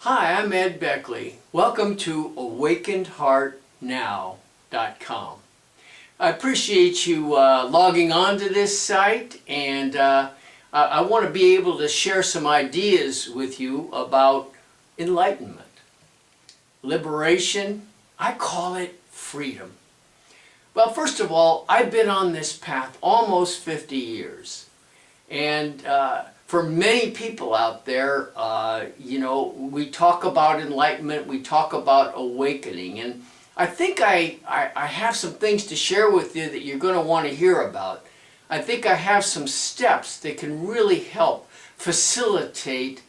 Hi, I'm Ed Beckley. Welcome to AwakenedHeartNow.com. I appreciate you logging on to this site, and I want to be able to share some ideas with you about enlightenment, liberation. I call it freedom. Well, first of all, I've been on this path almost 50 years. And for many people out there, we talk about enlightenment, we talk about awakening. And I think I have some things to share with you that you're going to want to hear about. I think I have some steps that can really help facilitate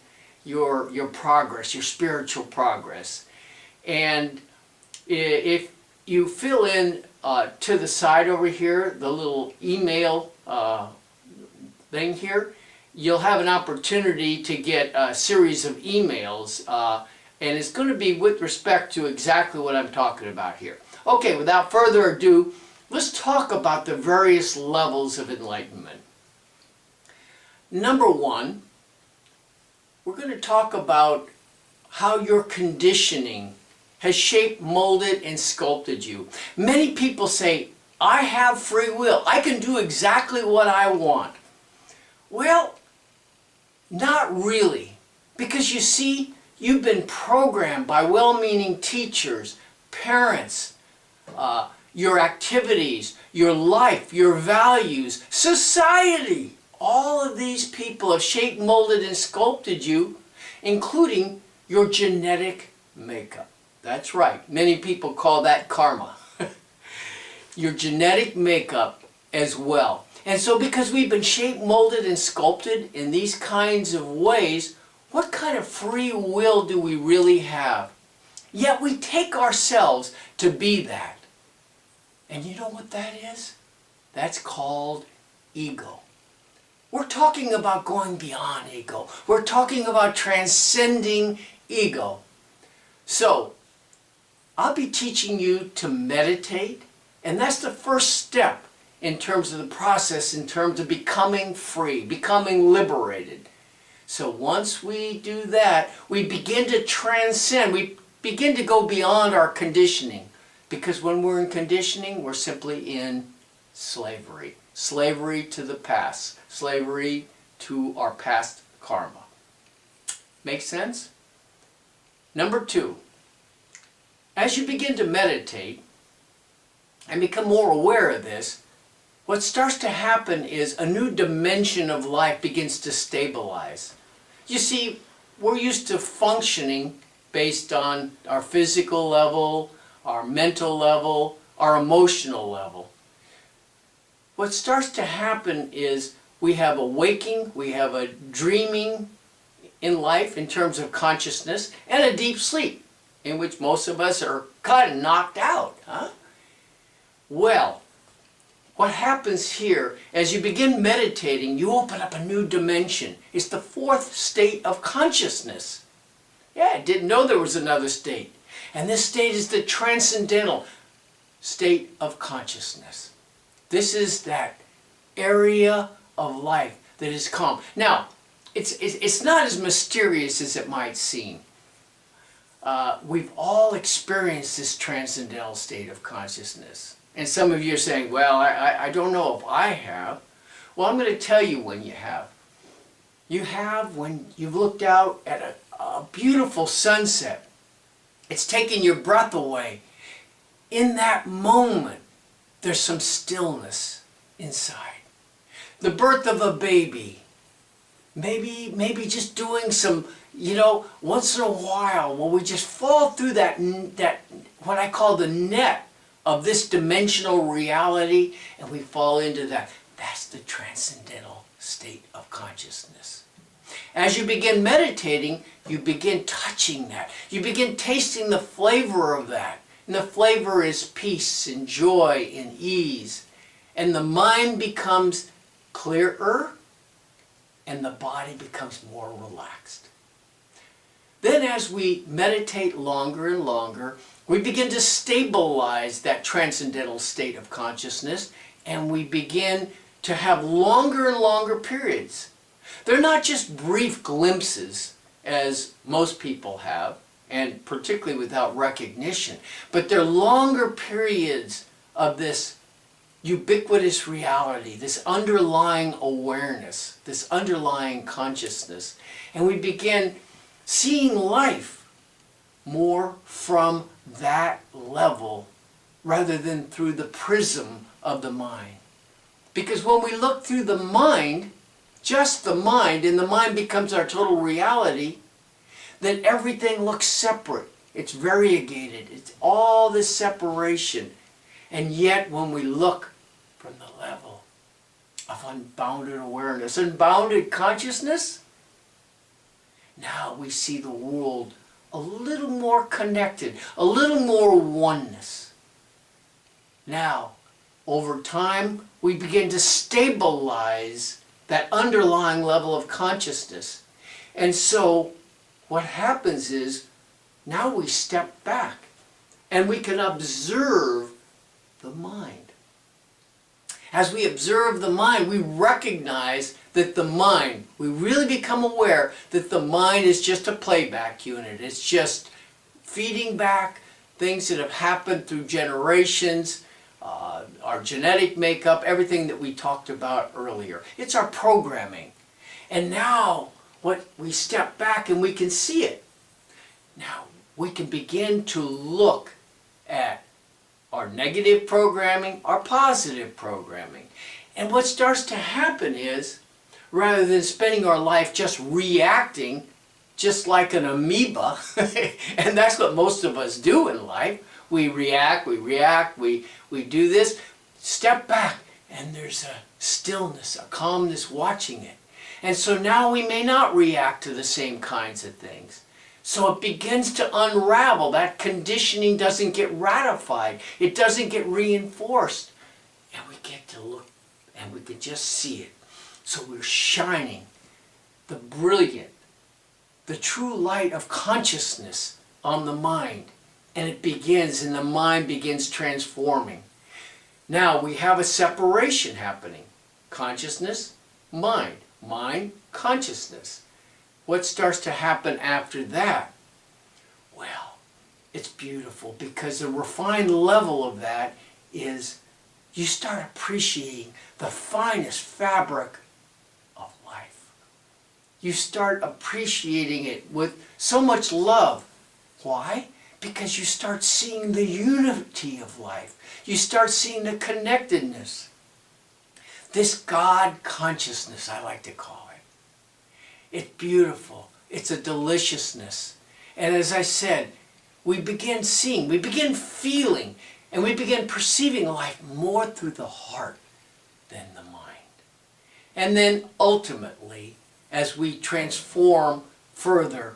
your progress, your spiritual progress. And if you fill in to the side over here, the little email thing here, you'll have an opportunity to get a series of emails, and it's going to be with respect to exactly what I'm talking about here. Okay, without further ado, let's talk about the various levels of enlightenment. Number one, we're going to talk about how your conditioning has shaped, molded, and sculpted you. Many people say, I have free will. I can do exactly what I want. Well, not really. Because you see, you've been programmed by well-meaning teachers, parents, your activities, your life, your values, society. All of these people have shaped, molded, and sculpted you, including your genetic makeup. That's right. Many people call that karma. Your genetic makeup as well. And so because we've been shaped, molded, and sculpted in these kinds of ways, what kind of free will do we really have? Yet we take ourselves to be that. And you know what that is? That's called ego. We're talking about going beyond ego. We're talking about transcending ego. So, I'll be teaching you to meditate, and that's the first step in terms of the process, in terms of becoming free, becoming liberated. So once we do that, we begin to transcend, we begin to go beyond our conditioning. Because when we're in conditioning, we're simply in slavery. Slavery to the past. Slavery to our past karma. Make sense? Number two, as you begin to meditate and become more aware of this, what starts to happen is a new dimension of life begins to stabilize. You see, we're used to functioning based on our physical level, our mental level, our emotional level. What starts to happen is we have a waking, we have a dreaming in life in terms of consciousness, and a deep sleep in which most of us are kind of knocked out. Well, what happens here, as you begin meditating, you open up a new dimension. It's the fourth state of consciousness. Yeah, I didn't know there was another state. And this state is the transcendental state of consciousness. This is that area of life that is calm. Now, it's not as mysterious as it might seem. We've all experienced this transcendental state of consciousness. And some of you are saying, well, I don't know if I have. Well, I'm going to tell you when you have. You have when you've looked out at a beautiful sunset. It's taken your breath away. In that moment, there's some stillness inside. The birth of a baby. Maybe just doing some, once in a while, when we just fall through that what I call the net of this dimensional reality, and we fall into that. That's the transcendental state of consciousness. As you begin meditating, you begin touching that. You begin tasting the flavor of that. And the flavor is peace and joy and ease. And the mind becomes clearer, and the body becomes more relaxed. Then as we meditate longer and longer, we begin to stabilize that transcendental state of consciousness, and we begin to have longer and longer periods. They're not just brief glimpses as most people have, and particularly without recognition, but they're longer periods of this ubiquitous reality, this underlying awareness, this underlying consciousness, and we begin seeing life more from that level rather than through the prism of the mind. Because when we look through the mind, just the mind, and the mind becomes our total reality, then everything looks separate. It's variegated. It's all this separation. And yet when we look from the level of unbounded awareness, unbounded consciousness, now we see the world a little more connected, a little more oneness. Now, over time, we begin to stabilize that underlying level of consciousness. And so, what happens is, now we step back and we can observe the mind. As we observe the mind, we recognize that the mind, we really become aware that the mind is just a playback unit. It's just feeding back things that have happened through generations, our genetic makeup, everything that we talked about earlier. It's our programming. And now, what we step back and we can see it. Now, we can begin to look at our negative programming, our positive programming. And what starts to happen is, rather than spending our life just reacting, just like an amoeba, and that's what most of us do in life, we react, we do this, step back, and there's a stillness, a calmness watching it. And so now we may not react to the same kinds of things. So it begins to unravel. That conditioning doesn't get ratified. It doesn't get reinforced. And we get to look, and we can just see it. So we're shining the brilliant, the true light of consciousness on the mind. And it begins, and the mind begins transforming. Now we have a separation happening. Consciousness, mind. Mind, consciousness. What starts to happen after that? Well, it's beautiful, because the refined level of that is you start appreciating the finest fabric of life. You start appreciating it with so much love. Why? Because you start seeing the unity of life. You start seeing the connectedness. This God consciousness, I like to call it. It's beautiful. It's a deliciousness. And as I said, we begin seeing, we begin feeling, and we begin perceiving life more through the heart than the mind. And then ultimately, as we transform further,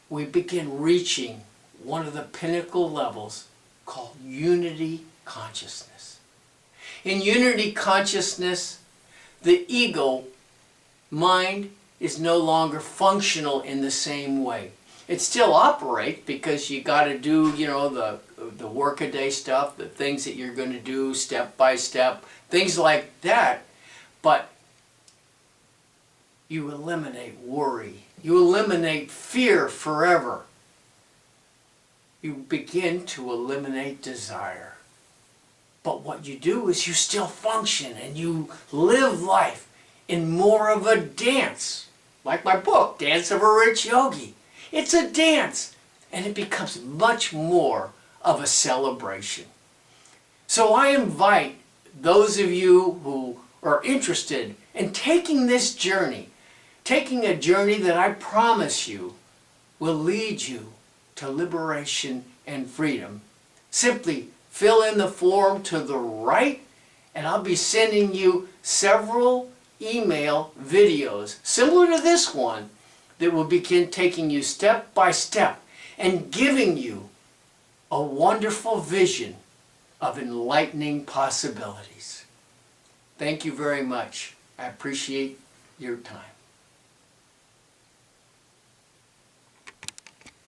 we begin reaching one of the pinnacle levels called unity consciousness. In unity consciousness, the ego mind is no longer functional in the same way. It still operates, because you got to do, the workaday stuff, the things that you're going to do step by step, things like that. But you eliminate worry. You eliminate fear forever. You begin to eliminate desire. But what you do is you still function, and you live life in more of a dance. Like my book, Dance of a Rich Yogi. It's a dance, and it becomes much more of a celebration. So I invite those of you who are interested in taking this journey, taking a journey that I promise you will lead you to liberation and freedom. Simply fill in the form to the right, and I'll be sending you several email videos similar to this one that will begin taking you step by step and giving you a wonderful vision of enlightening possibilities. Thank you very much. I appreciate your time.